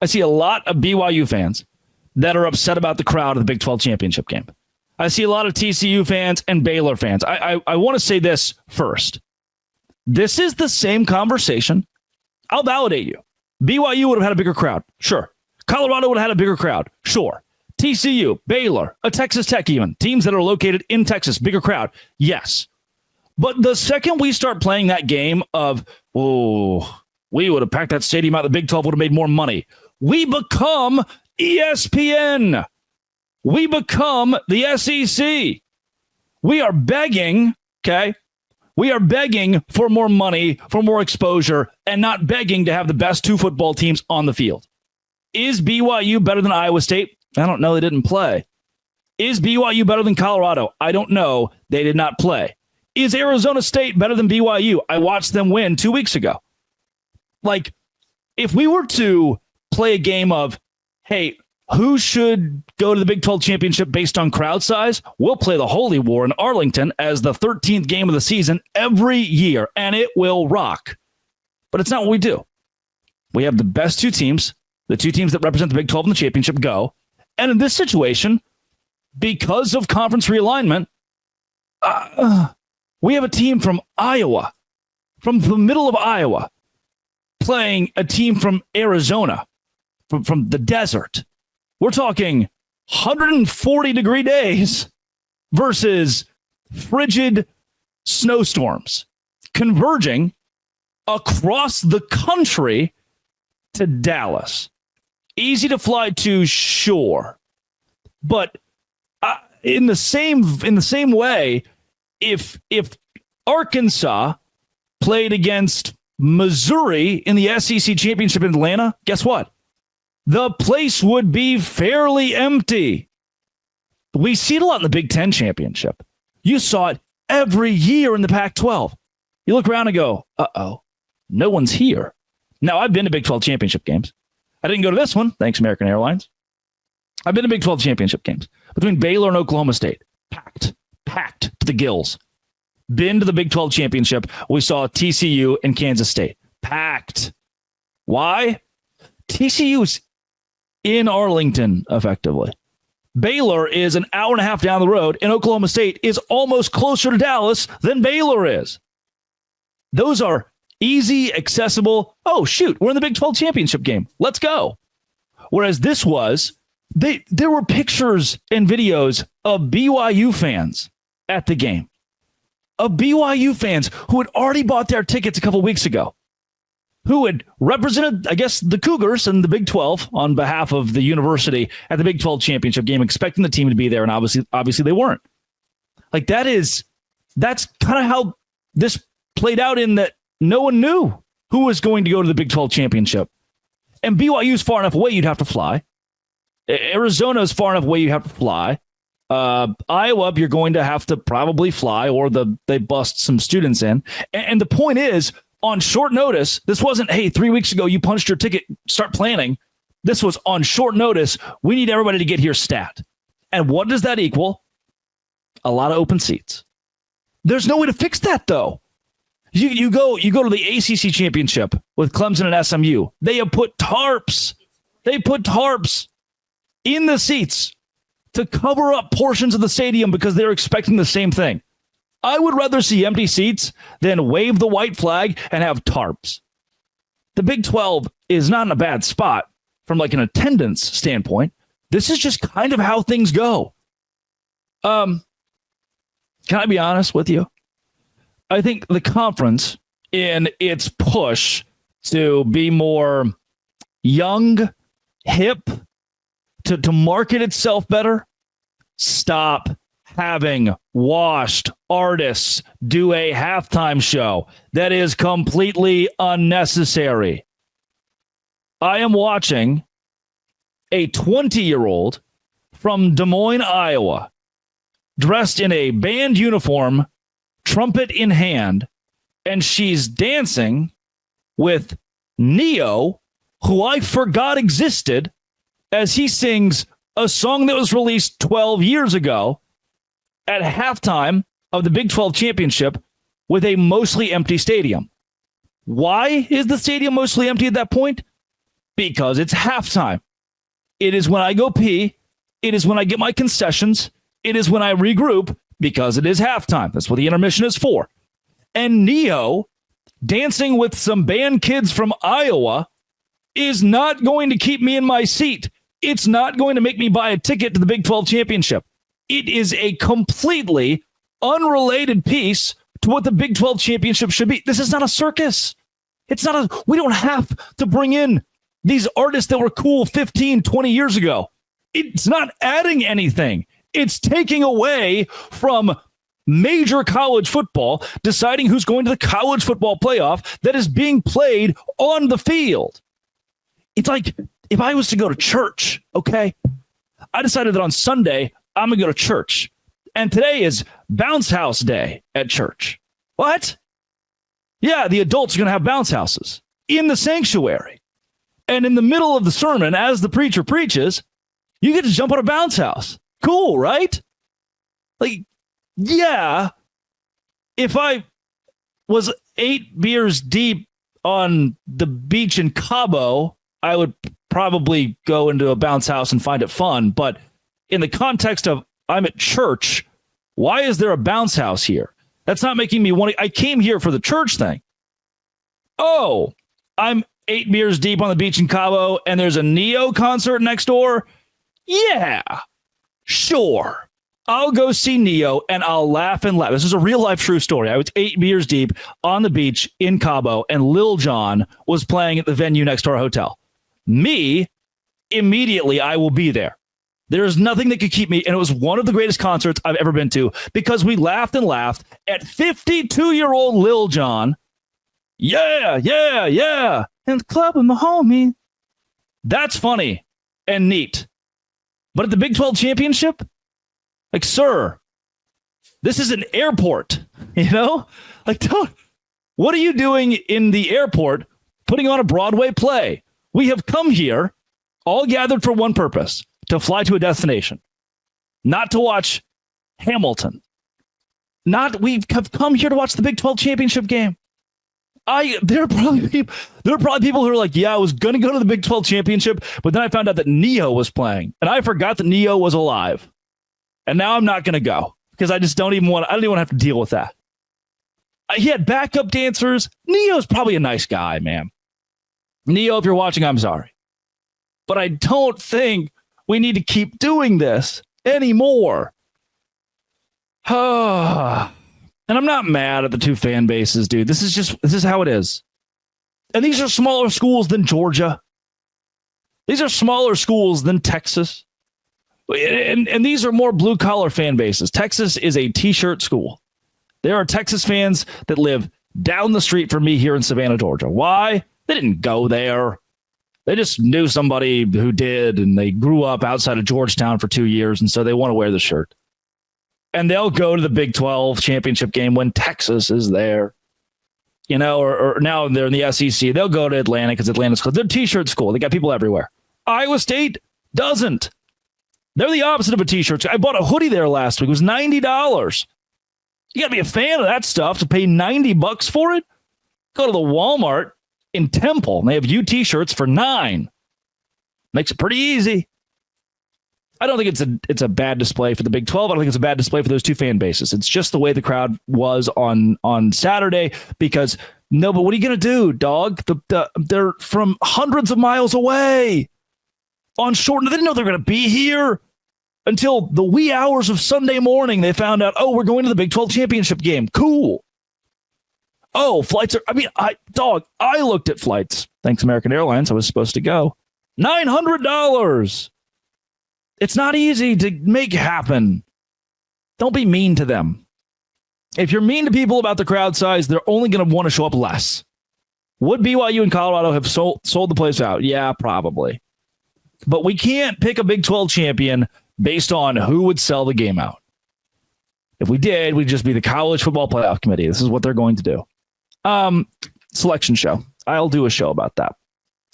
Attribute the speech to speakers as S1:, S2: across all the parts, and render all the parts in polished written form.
S1: I see a lot of BYU fans that are upset about the crowd of the Big 12 championship game. I see a lot of TCU fans and Baylor fans. I want to say this first. This is the same conversation. I'll validate you. BYU would have had a bigger crowd. Sure. Colorado would have had a bigger crowd. Sure. TCU, Baylor, a Texas Tech even. Teams that are located in Texas, bigger crowd. Yes. But the second we start playing that game of, we would have packed that stadium out, the Big 12 would have made more money. We become ESPN. We become the SEC. We are begging, okay? We are begging for more money, for more exposure, and not begging to have the best two football teams on the field. Is BYU better than Iowa State? I don't know. They didn't play. Is BYU better than Colorado? I don't know. They did not play. Is Arizona State better than BYU? I watched them win 2 weeks ago. Like, if we were to play a game of, hey, who should go to the Big 12 championship based on crowd size? We'll play the Holy War in Arlington as the 13th game of the season every year, and it will rock. But it's not what we do. We have the best two teams, the two teams that represent the Big 12 in the championship, go. And in this situation, because of conference realignment, we have a team from Iowa, from the middle of Iowa, playing a team from Arizona, from the desert. We're talking 140-degree days versus frigid snowstorms converging across the country to Dallas. Easy to fly to, sure. But in the same way, if Arkansas played against Missouri in the SEC championship in Atlanta, guess what? The place would be fairly empty. We see it a lot in the Big Ten championship. You saw it every year in the Pac-12. You look around and go, no one's here. Now, I've been to Big 12 championship games. I didn't go to this one, thanks American Airlines. I've been to Big 12 championship games between Baylor and Oklahoma State. Packed to the gills. Been to the Big 12 championship. We saw TCU and Kansas State. Packed. Why? TCU's in Arlington, effectively. Baylor is an hour and a half down the road, and Oklahoma State is almost closer to Dallas than Baylor is. Those are easy, accessible. Oh, shoot, we're in the Big 12 championship game. Let's go. Whereas this was, there were pictures and videos of BYU fans at the game. Of BYU fans who had already bought their tickets a couple weeks ago, who had represented, I guess, the Cougars and the Big 12 on behalf of the university at the Big 12 championship game, expecting the team to be there, and obviously they weren't. Like, that's kind of how this played out, in that no one knew who was going to go to the Big 12 championship. And BYU is far enough away you'd have to fly. Arizona is far enough away you have to fly. Iowa, you're going to have to probably fly, or they bust some students in. And the point is, on short notice, this wasn't, hey, 3 weeks ago you punched your ticket, start planning. This was on short notice. We need everybody to get here stat. And what does that equal? A lot of open seats. There's no way to fix that, though. You go to the ACC championship with Clemson and SMU. They have put tarps. They put tarps in the seats to cover up portions of the stadium because they're expecting the same thing. I would rather see empty seats than wave the white flag and have tarps. The Big 12 is not in a bad spot from like an attendance standpoint. This is just kind of how things go. Can I be honest with you? I think the conference, in its push to be more young, hip, to market itself better, stop having washed artists do a halftime show that is completely unnecessary. I am watching a 20-year-old from Des Moines, Iowa, dressed in a band uniform, trumpet in hand, and she's dancing with Neo, who I forgot existed, as he sings a song that was released 12 years ago at halftime of the Big 12 championship with a mostly empty stadium. Why is the stadium mostly empty at that point? Because it's halftime. It is when I go pee. It is when I get my concessions. It is when I regroup because it is halftime. That's what the intermission is for. And Neo dancing with some band kids from Iowa is not going to keep me in my seat. It's not going to make me buy a ticket to the Big 12 championship. It is a completely unrelated piece to what the Big 12 championship should be. This is not a circus. We don't have to bring in these artists that were cool 15, 20 years ago. It's not adding anything. It's taking away from major college football, deciding who's going to the college football playoff that is being played on the field. It's like if I was to go to church, okay? I decided that on Sunday, I'm going to go to church. And today is bounce house day at church. What? Yeah, the adults are going to have bounce houses in the sanctuary. And in the middle of the sermon, as the preacher preaches, you get to jump on a bounce house. Cool, right? Like, yeah, if I was 8 beers deep on the beach in Cabo, I would probably go into a bounce house and find it fun. But in the context of I'm at church, why is there a bounce house here? That's not making me want to. I came here for the church thing. Oh, I'm 8 beers deep on the beach in Cabo and there's a Neo concert next door. Yeah, sure. I'll go see Neo and I'll laugh and laugh. This is a real life true story. I was 8 beers deep on the beach in Cabo and Lil Jon was playing at the venue next to our hotel. Me, immediately, I will be there. There's nothing that could keep me. And it was one of the greatest concerts I've ever been to because we laughed and laughed at 52-year-old Lil Jon. Yeah, yeah, yeah. In the club with my homie. That's funny and neat. But at the Big 12 championship, like, sir, this is an airport, you know? Like, what are you doing in the airport putting on a Broadway play? We have come here, all gathered for one purpose, to fly to a destination, not to watch Hamilton. We have come here to watch the Big 12 championship game. There are probably people who are like, yeah, I was going to go to the Big 12 championship, but then I found out that Neo was playing, and I forgot that Neo was alive. And now I'm not going to go because I don't even want to have to deal with that. He had backup dancers. Neo's probably a nice guy, man. Neo, if you're watching, I'm sorry. But I don't think we need to keep doing this anymore. And I'm not mad at the two fan bases, dude. This is how it is. And these are smaller schools than Georgia. These are smaller schools than Texas. And these are more blue collar fan bases. Texas is a t-shirt school. There are Texas fans that live down the street from me here in Savannah, Georgia. Why? They didn't go there. They just knew somebody who did, and they grew up outside of Georgetown for 2 years, and so they want to wear the shirt. And they'll go to the Big 12 championship game when Texas is there. You know, or now they're in the SEC. They'll go to Atlanta because Atlanta's close. They're a t-shirt school. They got people everywhere. Iowa State doesn't. They're the opposite of a t-shirt. I bought a hoodie there last week. It was $90. You got to be a fan of that stuff to pay $90 for it. Go to the Walmart in Temple, and they have UT shirts for $9. Makes it pretty easy. I don't think it's a bad display for the Big 12. I don't think it's a bad display for those two fan bases. It's just the way the crowd was on Saturday because, no, but what are you going to do, dog? They're from hundreds of miles away on short. They didn't know they're going to be here until the wee hours of Sunday morning. They found out, oh, we're going to the Big 12 championship game. Cool. Oh, flights are, I looked at flights. Thanks, American Airlines. I was supposed to go. $900. It's not easy to make happen. Don't be mean to them. If you're mean to people about the crowd size, they're only going to want to show up less. Would BYU and Colorado have sold the place out? Yeah, probably. But we can't pick a Big 12 champion based on who would sell the game out. If we did, we'd just be the College Football Playoff Committee. This is what they're going to do. Selection show. I'll do a show about that.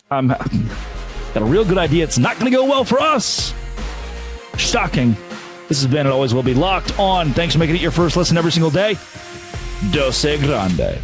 S1: Got a real good idea. It's not going to go well for us. Shocking. This has been and always will be Locked On. Thanks for making it your first listen every single day. Dose Grande.